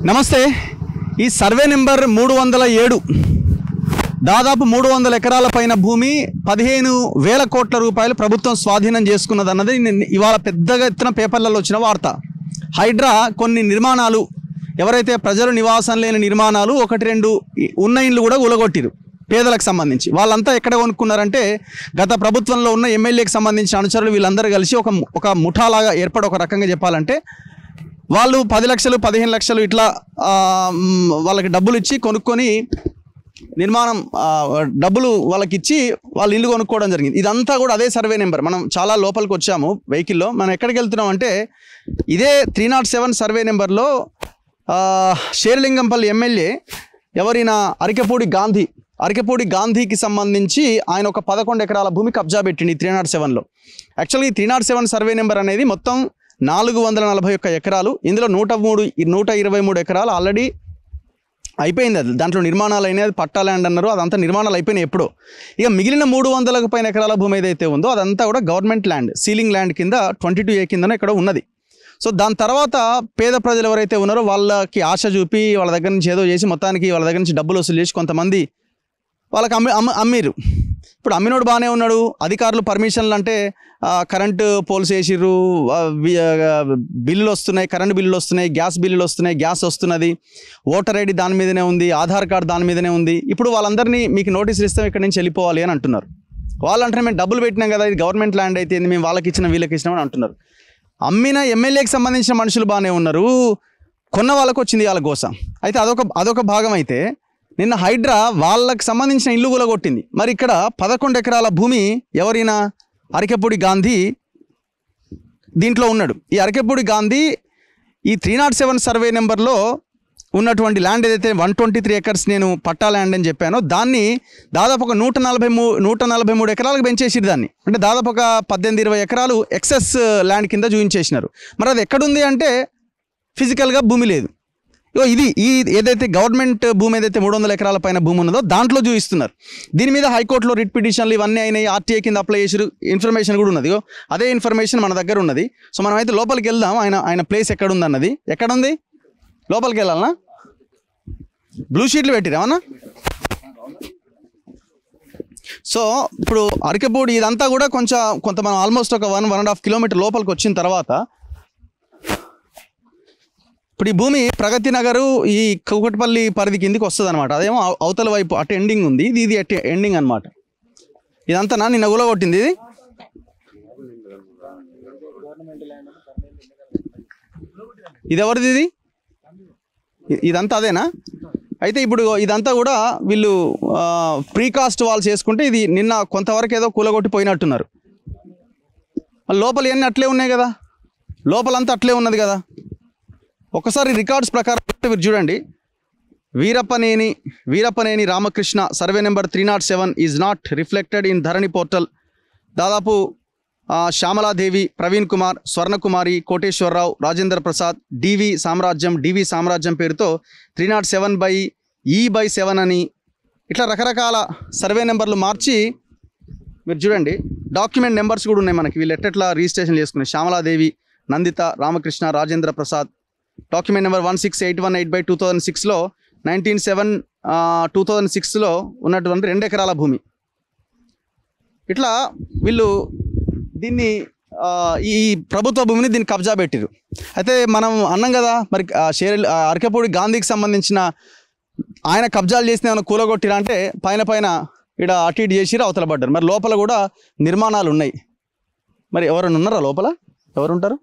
నమస్తే. ఈ survey number 307 దాదాపు 300 ఎకరాల పైన భూమి 15,000 కోట్ల రూపాయలు ప్రభుత్వం స్వాధీనం చేసుకున్నదన్నది ఇవాళ పెద్దగా ఎత్తున పేపర్లలో వచ్చిన వార్త. హైడ్రా కొన్ని నిర్మాణాలు, ఎవరైతే ప్రజలు నివాసం లేని నిర్మాణాలు 1-2 ఉన్న ఇండ్లు కూడా కూలగొట్టిరు పేదలకు సంబంధించి. వాళ్ళంతా ఎక్కడ కొనుక్కున్నారంటే గత ప్రభుత్వంలో ఉన్న ఎమ్మెల్యేకి సంబంధించిన అనుచరులు వీళ్ళందరూ కలిసి ఒక ముఠాలాగా ఏర్పడి, ఒక రకంగా చెప్పాలంటే వాళ్ళు 10 లక్షలు 15 లక్షలు ఇట్లా వాళ్ళకి డబ్బులు ఇచ్చి కొనుక్కొని నిర్మాణం డబ్బులు వాళ్ళకి ఇచ్చి వాళ్ళు ఇల్లు కొనుక్కోవడం జరిగింది. ఇదంతా కూడా అదే సర్వే నెంబర్. మనం చాలా లోపలికి వచ్చాము వెహికల్లో. మనం ఎక్కడికి వెళ్తున్నాం అంటే ఇదే 307 సర్వే నెంబర్లో షేర్లింగంపల్లి ఎమ్మెల్యే ఎవరైనా అరికెపూడి గాంధీకి సంబంధించి ఆయన ఒక 11 ఎకరాల భూమి కబ్జా పెట్టింది 307లో. యాక్చువల్గా ఈ 307 సర్వే నెంబర్ అనేది మొత్తం 441 ఎకరాలు. ఇందులో 123 ఎకరాలు ఆల్రెడీ అయిపోయింది. అది దాంట్లో నిర్మాణాలు అయినాయి, పట్టా ల్యాండ్ అన్నారు, అదంతా నిర్మాణాలు అయిపోయినాయి ఎప్పుడో. ఇక మిగిలిన 300కు పైన ఎకరాల భూమి ఏదైతే ఉందో అదంతా కూడా గవర్నమెంట్ ల్యాండ్, సీలింగ్ ల్యాండ్ కింద 22A కిందనే ఇక్కడ ఉన్నది. సో దాని తర్వాత పేద ప్రజలు ఎవరైతే ఉన్నారో వాళ్ళకి ఆశ చూపి వాళ్ళ దగ్గర నుంచి ఏదో చేసి మొత్తానికి వాళ్ళ దగ్గర నుంచి డబ్బులు వసూలు చేసి కొంతమంది వాళ్ళకి అమ్మిరు. ఇప్పుడు అమ్మినోడు బాగానే ఉన్నాడు. అధికారులు పర్మిషన్లు అంటే కరెంటు పోల్స్ వేసిర్రు, బిల్లులు వస్తున్నాయి, కరెంటు బిల్లులు వస్తున్నాయి, గ్యాస్ బిల్లులు వస్తున్నాయి, గ్యాస్ వస్తున్నది, ఓటర్ ఐడి దాని మీదనే ఉంది, ఆధార్ కార్డు దాని మీదనే ఉంది. ఇప్పుడు వాళ్ళందరినీ మీకు నోటీసులు ఇస్తాం, ఇక్కడ నుంచి వెళ్ళిపోవాలి అని అంటున్నారు. వాళ్ళంటే మేము డబ్బులు పెట్టినాం కదా, ఇది గవర్నమెంట్ ల్యాండ్ అయితే మేము వాళ్ళకి ఇచ్చిన వీళ్ళకి ఇచ్చినామని అంటున్నారు. అమ్మిన ఎమ్మెల్యేకి సంబంధించిన మనుషులు బాగానే ఉన్నారు, కొన్న వాళ్ళకు వచ్చింది వాళ్ళ కోసం. అయితే అదొక భాగం. అయితే నిన్న హైడ్రా వాళ్ళకి సంబంధించిన ఇల్లు కూలగొట్టింది. మరి ఇక్కడ 11 ఎకరాల భూమి ఎవరైనా అరికెపూడి గాంధీ దీంట్లో ఉన్నాడు. ఈ అరికెపూడి గాంధీ ఈ 307 సర్వే నెంబర్లో ఉన్నటువంటి ల్యాండ్ ఏదైతే 123 ఎకర్స్ నేను పట్టా ల్యాండ్ అని చెప్పానో దాన్ని దాదాపు ఒక 143 ఎకరాలకు పెంచేసిరు దాన్ని. అంటే దాదాపు ఒక 18-20 ఎకరాలు ఎక్సెస్ ల్యాండ్ కింద చూపించేసినారు. మరి అది ఎక్కడుంది అంటే ఫిజికల్గా భూమి లేదు. ఇది ఏదైతే గవర్నమెంట్ భూమి ఏదైతే 300 ఎకరాల పైన భూమి ఉన్నదో దాంట్లో చూపిస్తున్నారు. దీని మీద హైకోర్టులో రిట్ పిటిషన్లు ఇవన్నీ అయినాయి, ఆర్టీఐ కింద అప్లై చేసి ఇన్ఫర్మేషన్ కూడా ఉన్నది. అదే ఇన్ఫర్మేషన్ మన దగ్గర ఉన్నది. సో మనం అయితే లోపలికి వెళ్దాం. ఆయన ప్లేస్ ఎక్కడుంది అన్నది. ఎక్కడుంది లోపలికి వెళ్ళాలన్నా? బ్లూ షీట్లు పెట్టిరేమన్నా? సో ఇప్పుడు అరికెపూడి ఇదంతా కూడా కొంత మనం ఆల్మోస్ట్ ఒక 1.5 కిలోమీటర్ లోపలికి వచ్చిన తర్వాత ఇప్పుడు ఈ భూమి ప్రగతి నగరు ఈ కూకట్పల్లి పరిధి కిందికి వస్తుంది అనమాట. అదేమో అవతల వైపు అటు ఎండింగ్ ఉంది, ఇది అటు ఎండింగ్ అనమాట. ఇదంతా నిన్న కూలగొట్టింది. ఇది ఎవరిది? ఇదంతా అదేనా? అయితే ఇప్పుడు ఇదంతా కూడా వీళ్ళు ప్రీకాస్ట్ వాల్స్ చేసుకుంటే ఇది నిన్న కొంతవరకు ఏదో కూలగొట్టి పోయినట్టున్నారు. లోపల ఇవన్నీ అట్లే ఉన్నాయి కదా, లోపలంతా అట్లే ఉన్నది కదా. ఒకసారి రికార్డ్స్ ప్రకారం మీరు చూడండి. Veerapaneni Ramakrishna survey number 307 is not reflected in Dharani portal. దాదాపు శ్యామలాదేవి, ప్రవీణ్ కుమార్, స్వర్ణకుమారి, కోటేశ్వరరావు, రాజేంద్ర ప్రసాద్, డివి సామ్రాజ్యం పేరుతో 307/E/7 అని ఇట్లా రకరకాల సర్వే నెంబర్లు మార్చి మీరు చూడండి. డాక్యుమెంట్ నెంబర్స్ కూడా ఉన్నాయి మనకి. వీళ్ళు ఎట్లా రిజిస్ట్రేషన్ చేసుకున్నాయి. శ్యామలాదేవి, నందిత, రామకృష్ణ, రాజేంద్ర ప్రసాద్. డాక్యుమెంట్ నెంబర్ 16818/2006లో 19/7/2006లో ఉన్నటువంటి 2 ఎకరాల భూమి. ఇట్లా వీళ్ళు దీన్ని ఈ ప్రభుత్వ భూమిని దీన్ని కబ్జా పెట్టిరు. అయితే మనం అన్నాం కదా, మరి అరికెపూడి గాంధీకి సంబంధించిన ఆయన కబ్జాలు చేసిన ఏమైనా కూలగొట్టిరా అంటే పైన ఇక్కడ అటు ఇటు చేసిరు, అవతల పడ్డారు. మరి లోపల కూడా నిర్మాణాలు ఉన్నాయి. మరి ఎవరైనా ఉన్నారా లోపల? ఎవరుంటారు?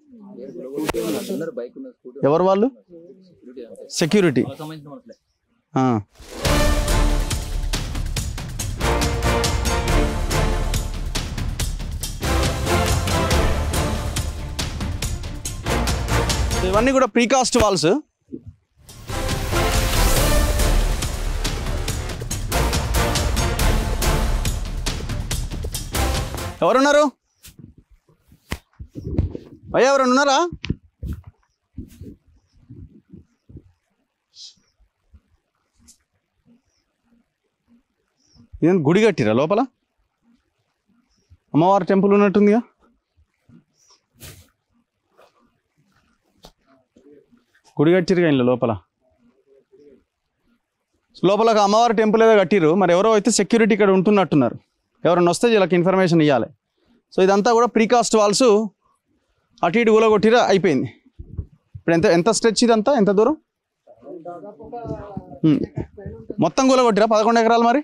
ఎవరు వాళ్ళు? సెక్యూరిటీ. ఇవన్నీ కూడా ప్రీకాస్ట్ వాల్స్. ఎవరున్నారు అయ్యా? ఎవరైనా ఉన్నారా? ఇదేం గుడి కట్టిరా లోపల? అమ్మవారి టెంపుల్ ఉన్నట్టుందిగా. గుడి కట్టిరుగా ఇంట్లో లోపల. లోపల ఒక అమ్మవారి టెంపుల్ ఏదో కట్టిరు, మరి ఎవరో అయితే సెక్యూరిటీ ఇక్కడ ఉంటున్నట్టున్నారు, ఎవరైనా వస్తే వీళ్ళకి ఇన్ఫర్మేషన్ ఇవ్వాలి. సో ఇదంతా కూడా ప్రీకాస్ట్ వాల్స్ అటు ఇటు కూలగొట్టిరా అయిపోయింది. ఇప్పుడు ఎంత స్ట్రెచ్ ఇదంతా, ఎంత దూరం మొత్తం కూలగొట్టిరా 11 ఎకరాలు మరి.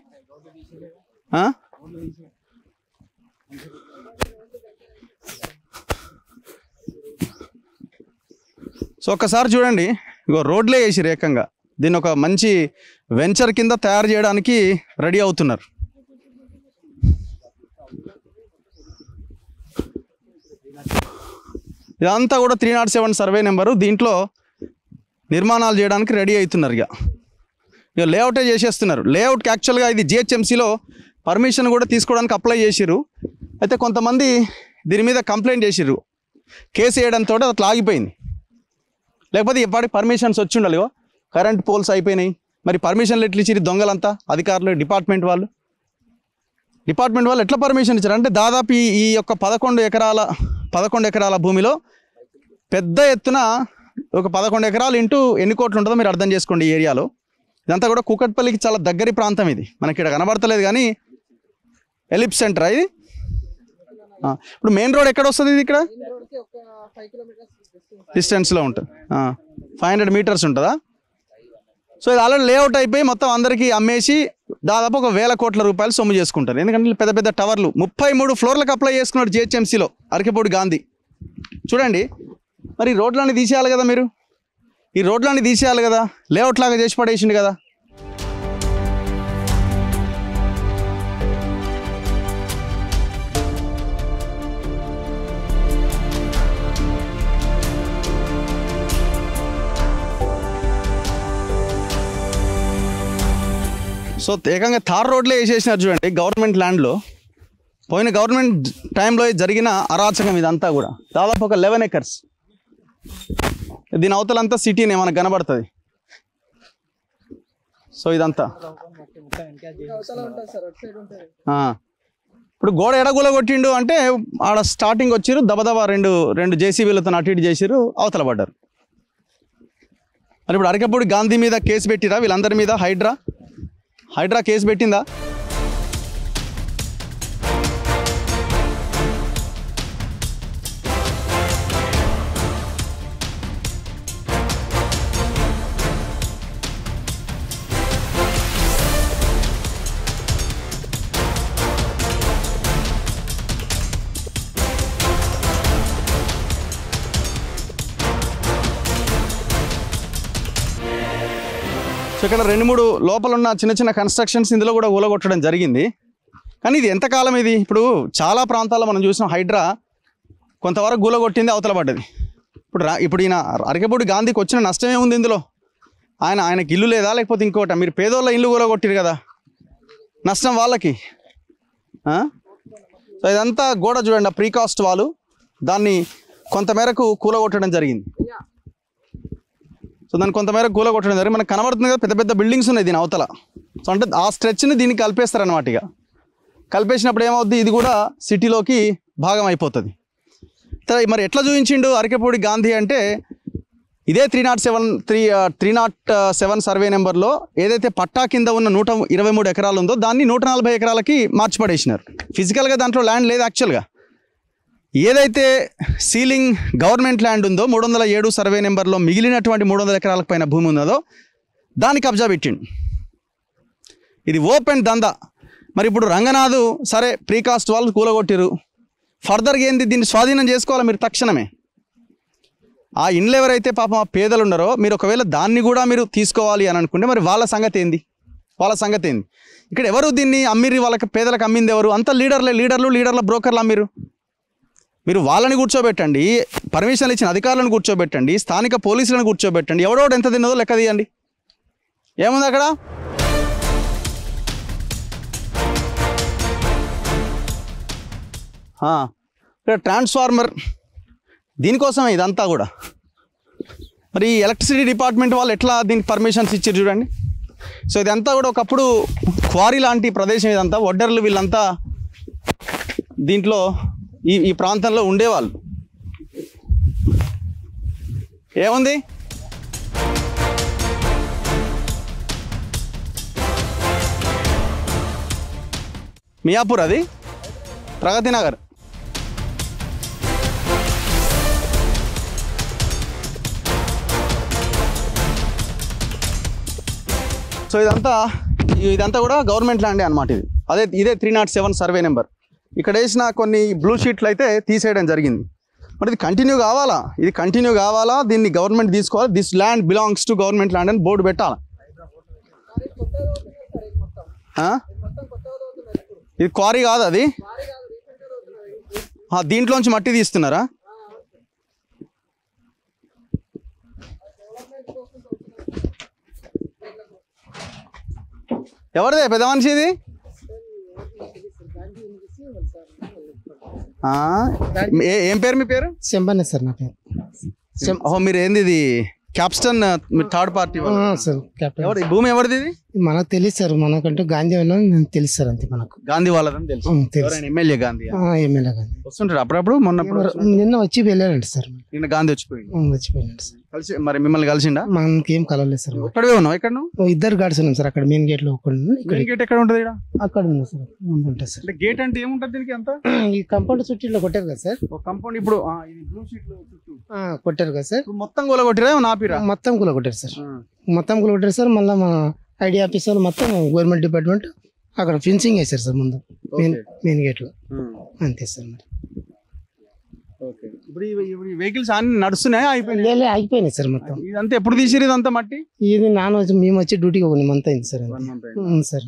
సో ఒక్కసారి చూడండి, ఇగో రోడ్లే వేసిరు ఏకంగా. దీన్ని ఒక మంచి వెంచర్ కింద తయారు చేయడానికి రెడీ అవుతున్నారు. ఇదంతా కూడా 307 సర్వే నెంబరు. దీంట్లో నిర్మాణాలు చేయడానికి రెడీ అవుతున్నారు. ఇక లేఅవుటే చేసేస్తున్నారు. లేఅవుట్కి యాక్చువల్గా ఇది జిహెచ్ఎంసీలో పర్మిషన్ కూడా తీసుకోవడానికి అప్లై చేసిర్రు. అయితే కొంతమంది దీని మీద కంప్లైంట్ చేసిర్రు, కేసు వేయడంతో అట్లా ఆగిపోయింది. లేకపోతే ఎప్పటికి పర్మిషన్స్ వచ్చి ఉండాలి. కరెంట్ పోల్స్ అయిపోయినాయి, మరి పర్మిషన్లు ఎట్లా ఇచ్చిరు దొంగలంతా అధికారులు, డిపార్ట్మెంట్ వాళ్ళు ఎట్లా పర్మిషన్ ఇచ్చారు అంటే దాదాపు ఈ యొక్క 11 ఎకరాల భూమిలో పెద్ద ఎత్తున ఒక 11 ఎకరాలు ఇంటూ ఎన్ని కోట్లు ఉంటుందో మీరు అర్థం చేసుకోండి. ఈ ఏరియాలో ఇదంతా కూడా కూకట్పల్లికి చాలా దగ్గరి ప్రాంతం. ఇది మనకి ఇక్కడ కనబడతలేదు కానీ ఎలిప్ సెంటర్ ఇది. ఇప్పుడు మెయిన్ రోడ్ ఎక్కడ వస్తుంది? ఇది ఇక్కడ డిస్టెన్స్లో ఉంటుంది, 500 మీటర్స్ ఉంటుందా? సో ఇది ఆల్రెడీ లేఅవుట్ అయిపోయి మొత్తం అందరికీ అమ్మేసి దాదాపు ఒక 1000 కోట్ల రూపాయలు సొమ్ము చేసుకుంటారు. ఎందుకంటే పెద్ద పెద్ద టవర్లు 33 ఫ్లోర్లకు అప్లై చేసుకున్నాడు జిహెచ్ఎంసీలో అరకెపూడి గాంధీ. చూడండి, మరి రోడ్లన్నీ తీసేయాలి కదా, మీరు ఈ రోడ్లన్నీ తీసేయాలి కదా, లేఅవుట్ లాగా చేసి పడేసిండు కదా. సో ఏకంగా తార్ రోడ్లే వేసేసినారు చూడండి గవర్నమెంట్ ల్యాండ్లో. పోయిన గవర్నమెంట్ టైంలో జరిగిన అరాచకం ఇదంతా కూడా. దాదాపు ఒక 11 ఎకర్స్. దీని అవతలంతా సిటీనే మనకు కనబడుతుంది. సో ఇదంతా ఇప్పుడు గోడ ఎడగూల కొట్టిండు అంటే ఆడ స్టార్టింగ్ వచ్చిర్రు, దబదబా రెండు జేసీబీలతో అటు ఇటు చేసిర్రు, అవతల పడ్డారు. మరి ఇప్పుడు అరకెపూడి గాంధీ మీద కేసు పెట్టిరా? వీళ్ళందరి మీద హైడ్రా కేసు పెట్టిందా? సో ఇక్కడ 2-3 లోపల ఉన్న చిన్న చిన్న కన్స్ట్రక్షన్స్ ఇందులో కూడా ఊలగొట్టడం జరిగింది. కానీ ఇది ఎంతకాలం ఇది? ఇప్పుడు చాలా ప్రాంతాల్లో మనం చూసిన హైడ్రా కొంతవరకు గూలగొట్టింది, అవతల పడ్డది. ఇప్పుడు ఈయన అరకెపూడి గాంధీకి వచ్చిన నష్టమే ఉంది ఇందులో? ఆయనకి ఇల్లు లేదా లేకపోతే ఇంకోట? మీరు పేదోళ్ళ ఇల్లు కూలగొట్టిరు కదా, నష్టం వాళ్ళకి. సో ఇదంతా గోడ చూడండి, ప్రీకాస్ట్ వాలు, దాన్ని కొంతమేరకు కూలగొట్టడం జరిగింది. సో దాన్ని కొంతమేరకు కూలగొట్టడం జరిగింది. మనకు కనబడుతుంది కదా, పెద్ద పెద్ద బిల్డింగ్స్ ఉన్నాయి దీని అవతల. సో అంటే ఆ స్ట్రెచ్ని దీనికి కలిపేస్తారనమాట. ఇక కలిపేసినప్పుడు ఏమవుద్ది, ఇది కూడా సిటీలోకి భాగం అయిపోతుంది. మరి ఎట్లా చూపించిండు అరకెపూడి గాంధీ అంటే ఇదే 307 సర్వే నెంబర్లో ఏదైతే పట్టా కింద ఉన్న 123 ఎకరాలు ఉందో దాన్ని 140 ఎకరాలకి మార్చిపడేసినారు. ఫిజికల్గా దాంట్లో ల్యాండ్ లేదు యాక్చువల్గా. ఏదైతే సీలింగ్ గవర్నమెంట్ ల్యాండ్ ఉందో 307 సర్వే నెంబర్లో మిగిలినటువంటి 300 ఎకరాలకు పైన భూమి ఉన్నదో దాన్ని కబ్జా పెట్టిండు. ఇది ఓపెన్ దందా. మరి ఇప్పుడు రంగనాథ్ సరే ప్రీకాస్ట్ వాళ్ళు కూలగొట్టిరు, ఫర్దర్గా ఏంది, దీన్ని స్వాధీనం చేసుకోవాలి మీరు తక్షణమే. ఆ ఇండ్లు ఎవరైతే పాపం ఆ పేదలు ఉన్నారో మీరు ఒకవేళ దాన్ని కూడా మీరు తీసుకోవాలి అని అనుకుంటే మరి వాళ్ళ సంగతి ఏంది? ఇక్కడ ఎవరు దీన్ని అమ్మిర్రి? వాళ్ళకి పేదలకు అమ్మింది ఎవరు? అంతా లీడర్ల బ్రోకర్లు అమ్మిరు. మీరు వాళ్ళని కూర్చోబెట్టండి, పర్మిషన్లు ఇచ్చిన అధికారులను కూర్చోబెట్టండి, స్థానిక పోలీసులను కూర్చోబెట్టండి, ఎవడోడు ఎంత తిన్నదో లెక్క తీయండి. ఏముంది అక్కడ? ఇక్కడ ట్రాన్స్ఫార్మర్, దీనికోసమే ఇదంతా కూడా. మరి ఎలక్ట్రిసిటీ డిపార్ట్మెంట్ వాళ్ళు ఎట్లా దీనికి పర్మిషన్స్ ఇచ్చారు చూడండి. సో ఇదంతా కూడా ఒకప్పుడు క్వారీ లాంటి ప్రదేశం. ఇదంతా వడ్డర్లు వీళ్ళంతా దీంట్లో ఈ ప్రాంతంలో ఉండేవాళ్ళు. ఏముంది మియాపూర్ అది ప్రగతి నగర్. సో ఇదంతా కూడా గవర్నమెంట్ ల్యాండే అనమాట. ఇదే 307 సర్వే నెంబర్. ఇక్కడ వేసిన కొన్ని బ్లూ షీట్లు అయితే తీసేయడం జరిగింది. మరి ఇది కంటిన్యూ కావాలా, దీన్ని గవర్నమెంట్ తీసుకోవాలి, this land belongs to government land అని బోర్డు పెట్టాలి. ఇది క్వారీ కాదు, అది దీంట్లోంచి మట్టి తీస్తున్నారా? ఎవరిదే పెద్ద మనిషి ఇది? ఏం పేరు మీ పేరు? శంబనే సార్ నా పేరు. మీరు ఏంది ఇది క్యాప్స్టన్ థర్డ్ పార్టీ ఎవరు? ఈ భూమి ఎవరిది? ఇది మనకు తెలుసు సార్, మనకంటే గాంధీ తెలుసు సార్. అంతే మనకు గాంధీ వాళ్ళదని తెలుసు. ఎమ్మెల్యే గాంధీ ఎమ్మెల్యే గాంధీ వస్తుంటారు అప్పుడప్పుడు. నిన్న వచ్చి వెళ్ళాడంట సార్. నిన్న గాంధీ వచ్చిపోయింది సార్. కలిసి మరి మిమ్మల్ని కలిసిండా? మనకేం కలవలేదు సార్. ఇక్కడే ఉన్నావు? ఎక్కడ ఇద్దరు గార్డ్స్ ఉన్నాం సార్. అక్కడ మెయిన్ గేట్ లో గేట్ ఎక్కడ ఉంటుంది? అక్కడ ఉంది సార్, ముందు ఉంటుంది సార్. గేట్ అంటే ఏముంటుంది దీనికి? అంతా ఈ కాంపౌండ్ చుట్టూ కొట్టారు కదా సార్. కాంపౌండ్ ఇప్పుడు కొట్టారు కదా సార్. మొత్తం కూలగొట్టిరా? మొత్తం కూలగొట్టారు సార్. మొత్తం కూలగొట్టారు సార్. మళ్ళీ మన ఐడి ఆఫీస్ వాళ్ళు మొత్తం గవర్నమెంట్ డిపార్ట్మెంట్ అక్కడ ఫెన్సింగ్ వేసారు సార్ ముందు మెయిన్ గేట్ లో. అంతే సార్. మరి వెహికల్స్ అన్ని నడుస్తున్నాయి? అయిపోయినాయి సార్ మొత్తం. ఇదంతా ఎప్పుడు తీసిరు? ఇదంతా మట్టి ఇది మేము వచ్చి డ్యూటీకి 1 మంత్ అయింది సార్. సార్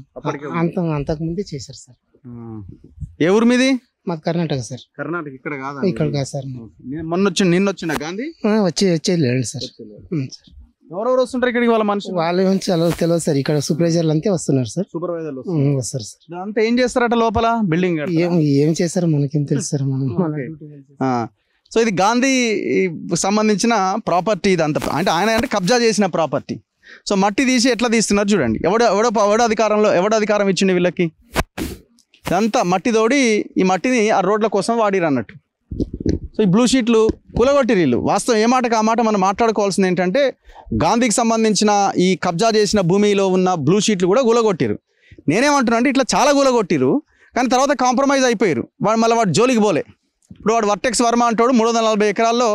అంతకు ముందే చేశారు సార్. ఏ ఊరు మీది? మాది కర్ణాటక సార్. కర్ణాటక. ఇక్కడ కాదా? ఇక్కడ కాదు సార్. నిన్న వచ్చిన గాంధీ వచ్చేది సార్. ఎవరెవరు వస్తుంటారు ఇక్కడికి? వాళ్ళ మనుషులు వాళ్ళు తెలియదు సార్. ఇక్కడ సూపర్వైజర్లు అంతే వస్తున్నారు సార్. సూపర్వైజర్లు వస్తారు సార్. అంతా ఏం చేస్తారట లోపల? బిల్డింగ్ ఏం చేస్తారో మనకేం తెలుసు సార్. సో ఇది గాంధీ సంబంధించిన ప్రాపర్టీ. ఇదంతా అంటే ఆయన కబ్జా చేసిన ప్రాపర్టీ. సో మట్టి తీసి ఎట్లా తీస్తున్నారు చూడండి. ఎవడు అధికారం ఇచ్చిండు వీళ్ళకి? ఇదంతా మట్టి తోడి ఈ మట్టిని ఆ రోడ్ల కోసం వాడిరు అన్నట్టు. సో ఈ బ్లూ షీట్లు కూలగొట్టిరు వీళ్ళు. వాస్తవం ఏ మాటకు ఆ మాట మనం మాట్లాడుకోవాల్సింది ఏంటంటే, గాంధీకి సంబంధించిన ఈ కబ్జా చేసిన భూమిలో ఉన్న బ్లూ షీట్లు కూడా కూలగొట్టిరు. నేనేమంటున్నా అంటే ఇట్లా చాలా కూలగొట్టిరు, కానీ తర్వాత కాంప్రమైజ్ అయిపోయారు. వాడు జోలికి పోలే. ఇప్పుడు వాడు వర్టెక్స్ వర్మ అంటాడు 340 ఎకరాల్లో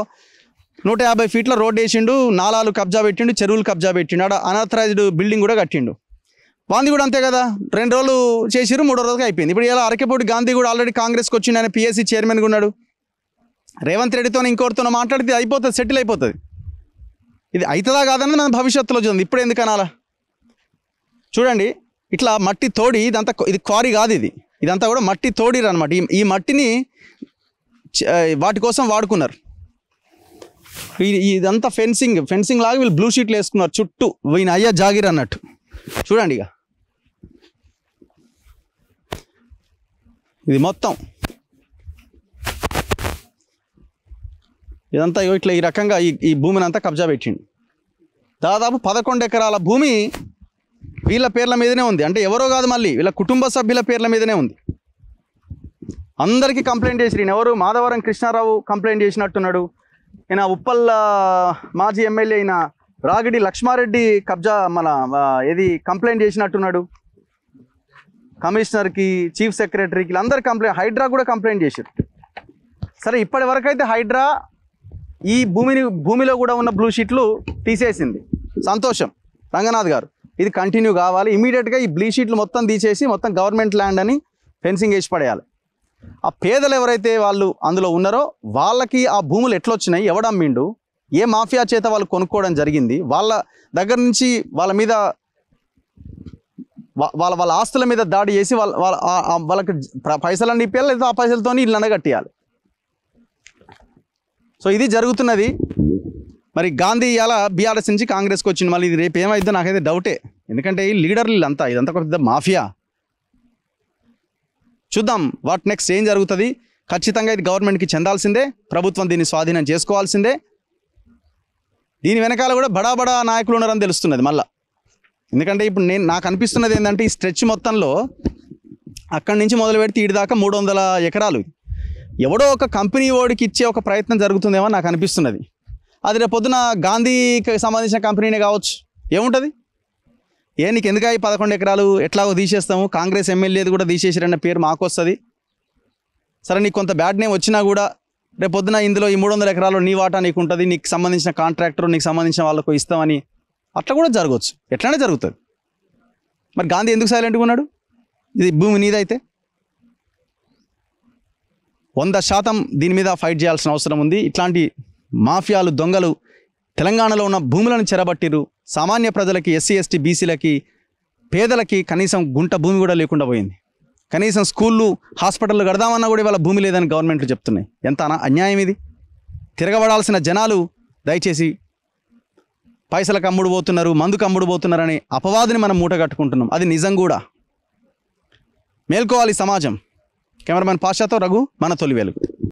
150 ఫీట్ల రోడ్ వేసిండు, నాలాలు కబ్జా పెట్టిండు, చెరువులు కబ్జా పెట్టిండు, ఆడ అనాథరైజ్డ్ బిల్డింగ్ కూడా కట్టిండు. గాంధీ కూడా అంతే కదా, 2 రోజులు చేసిరు, 3వ రోజుకి అయిపోయింది. ఇప్పుడు ఇలా అరకెపోటి గాంధీ కూడా ఆల్రెడీ కాంగ్రెస్కి వచ్చిండు, ఆయన పిఎస్సి చైర్మన్గా ఉన్నాడు. రేవంత్ రెడ్డితో ఇంకోటితో మాట్లాడితే అయిపోతుంది, సెటిల్ అయిపోతుంది. ఇది అవుతుందా కాదన్నది మనం భవిష్యత్తులో చూద్దాం. ఇప్పుడు ఎందుకు అనాలా? చూడండి, ఇట్లా మట్టి తోడి ఇదంతా, ఇది క్వారీ కాదు, ఇదంతా కూడా మట్టి తోడిరు అనమాట. ఈ మట్టిని వాటి కోసం వాడుకున్నారు. ఇదంతా ఫెన్సింగ్ లాగా వీళ్ళు బ్లూ షీట్లు వేసుకున్నారు చుట్టూ. ఈయన అయ్యా జాగిర్ అన్నట్టు. చూడండి, ఇక ఇది మొత్తం ఇదంతా ఇట్లా ఈ రకంగా ఈ భూమిని అంతా కబ్జా పెట్టిండు. దాదాపు 11 ఎకరాల భూమి వీళ్ళ పేర్ల మీదనే ఉంది. అంటే ఎవరో కాదు, మళ్ళీ వీళ్ళ కుటుంబ సభ్యుల పేర్ల మీదనే ఉంది. అందరికీ కంప్లైంట్ చేసి, ఎవరు మాధవరం కృష్ణారావు కంప్లైంట్ చేసినట్టున్నాడు. ఈయన ఉప్పల్ మాజీ ఎమ్మెల్యే అయిన రాగిడి లక్ష్మారెడ్డి కబ్జా కంప్లైంట్ చేసినట్టున్నాడు. కమిషనర్కి, చీఫ్ సెక్రటరీకి వీళ్ళందరూ కంప్లైంట్, హైడ్రా కూడా కంప్లైంట్ చేశారు. సరే, ఇప్పటి వరకు అయితే హైడ్రా ఈ భూమిలో కూడా ఉన్న బ్లూ షీట్లు తీసేసింది. సంతోషం రంగనాథ్ గారు. ఇది కంటిన్యూ కావాలి. ఇమీడియట్గా ఈ బ్లూ షీట్లు మొత్తం తీసేసి మొత్తం గవర్నమెంట్ ల్యాండ్ అని ఫెన్సింగ్ వేసి పడేయాలి. ఆ పేదలు ఎవరైతే వాళ్ళు అందులో ఉన్నారో వాళ్ళకి ఆ భూములు ఎట్లొచ్చినాయి, ఎవడమ్మిండు, ఏ మాఫియా చేత వాళ్ళు కొనుక్కోవడం జరిగింది, వాళ్ళ దగ్గర నుంచి వాళ్ళ మీద వాళ్ళ ఆస్తుల మీద దాడి చేసి వాళ్ళకి పైసలు ఇప్పించాలి, లేదా ఆ పైసలతో ఇల్లు అనగట్టియాలి. సో ఇది జరుగుతున్నది. మరి గాంధీ ఇలా బీఆర్ఎస్ నుంచి కాంగ్రెస్కి వచ్చింది. మళ్ళీ ఇది రేపు ఏమైందో నాకైతే డౌటే. ఎందుకంటే ఈ లీడర్లు ఇదంతా ఒక పెద్ద మాఫియా. చూద్దాం వాట్ నెక్స్ట్ ఏం జరుగుతుంది. ఖచ్చితంగా ఇది గవర్నమెంట్కి చెందాల్సిందే, ప్రభుత్వం దీన్ని స్వాధీనం చేసుకోవాల్సిందే. దీని వెనకాల కూడా బడా నాయకులు ఉన్నారని తెలుస్తున్నది మళ్ళా. ఎందుకంటే ఇప్పుడు నాకు అనిపిస్తున్నది ఏంటంటే, ఈ స్ట్రెచ్ మొత్తంలో అక్కడి నుంచి మొదలు పెడితే ఇటు దాకా 300 ఎకరాలు ఎవడో ఒక కంపెనీ ఓడికి ఇచ్చే ఒక ప్రయత్నం జరుగుతుందేమో నాకు అనిపిస్తున్నది. అది రేపు పొద్దున గాంధీకి సంబంధించిన కంపెనీనే కావచ్చు, ఏముంటుంది. నీకు ఎందుకు 11 ఎకరాలు ఎట్లాగో తీసేస్తాము, కాంగ్రెస్ ఎమ్మెల్యేది కూడా తీసేసిరన్న పేరు మాకు వస్తుంది. సరే నీకు కొంత బ్యాడ్ నేమ్ వచ్చినా కూడా రేపు పొద్దున ఇందులో ఈ 300 ఎకరాలు నీ వాటా నీకు ఉంటుంది, నీకు సంబంధించిన కాంట్రాక్టర్ నీకు సంబంధించిన వాళ్ళకు ఇస్తామని అట్లా కూడా జరగవచ్చు, ఎట్లానే జరుగుతుంది. మరి గాంధీ ఎందుకు సైలెంట్గా ఉన్నాడు? ఇది భూమి నీదైతే 100% దీని మీద ఫైట్ చేయాల్సిన అవసరం ఉంది. ఇట్లాంటి మాఫియాలు దొంగలు తెలంగాణలో ఉన్న భూములను చెరబట్టిరు. సామాన్య ప్రజలకి, ఎస్సీ ఎస్టీ బీసీలకి, పేదలకి కనీసం గుంట భూమి కూడా లేకుండా పోయింది. కనీసం స్కూళ్ళు హాస్పిటళ్ళు కడదామన్నా కూడా ఇవాళ భూమి లేదని గవర్నమెంట్లు చెప్తున్నాయి. ఎంత అన్యాయం ఇది. తిరగబడాల్సిన జనాలు దయచేసి పైసలకు అమ్ముడు పోతున్నారు, మందుకు అమ్ముడు పోతున్నారని అపవాదిని మనం మూట కట్టుకుంటున్నాం. అది నిజం కూడా. మేల్కోవాలి సమాజం. కెమెరామెన్ పాషాతో రఘు, మన తొలి వెలుగు.